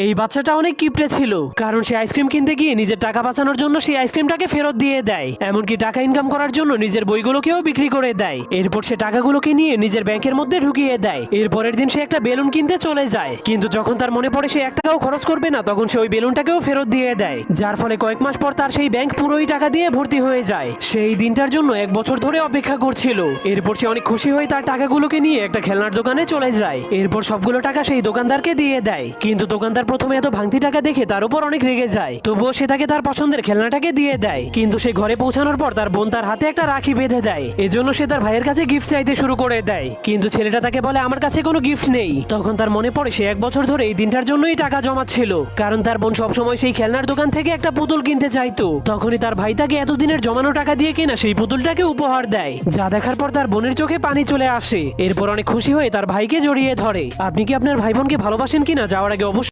এই বাচ্চাটা অনেক কিপটে ছিল, কারণ সে আইসক্রিম কিনতে গিয়ে নিজের টাকা বাঁচানোর জন্য সেই আইসক্রিমটাকে ফেরত দিয়ে দেয়। এমনকি টাকা ইনকাম করার জন্য নিজের বইগুলোকেও বিক্রি করে দেয়। এরপর সে টাকাগুলোকে নিয়ে নিজের ব্যাংকের মধ্যে ঢুকিয়ে দেয়। এরপরের দিন সে একটা বেলুন কিনতে চলে যায়, কিন্তু যখন তার মনে পড়ে সে 1 টাকাও খরচ করবে না, তখন সে ওই বেলুনটাকেও ফেরত দিয়ে দেয়। যার ফলে কয়েক মাস পর তার সেই ব্যাংক পুরোই টাকা দিয়ে ভর্তি হয়ে যায়। সেই দিনটার জন্য 1 বছর ধরে অপেক্ষা করছিল। এরপর সে অনেক খুশি হয়ে তার টাকাগুলোকে নিয়ে একটা খেলনার দোকানে চলে যায়। এরপর সবগুলো টাকা সেই দোকানদারকে দিয়ে দেয়, কিন্তু দোকানদার প্রথমে এত ভাঙতি টাকা দেখে তার উপর অনেক রেগে যায়। তবুও সে তাকে তার পছন্দের খেলনাটাকে দিয়ে দেয়। কিন্তু সে ঘরে পৌঁছানোর পর তার বোন তার হাতে একটা রাখি বেঁধে দেয়। এজন্য সে তার ভাইয়ের কাছে গিফট চাইতে শুরু করে দেয়, কিন্তু ছেলেটা তাকে বলে আমার কাছে কোনো গিফট নেই। তখন তার মনে পড়ে সে 1 বছর ধরে এই দিনটার জন্যই টাকা জমাচ্ছিল, কারণ তার বোন সবসময় সেই খেলনার দোকান থেকে একটা পুতুল কিনতে চাইতো। তখনই তার ভাই তাকে এতদিনের জমানো টাকা দিয়ে কেনা সেই পুতুলটাকে উপহার দেয়, যা দেখার পর তার বোনের চোখে পানি চলে আসে। এরপর অনেক খুশি হয়ে তার ভাইকে জড়িয়ে ধরে। আপনি কি আপনার ভাই বোনকে ভালোবাসেন কিনা যাওয়ার আগে অবশ্যই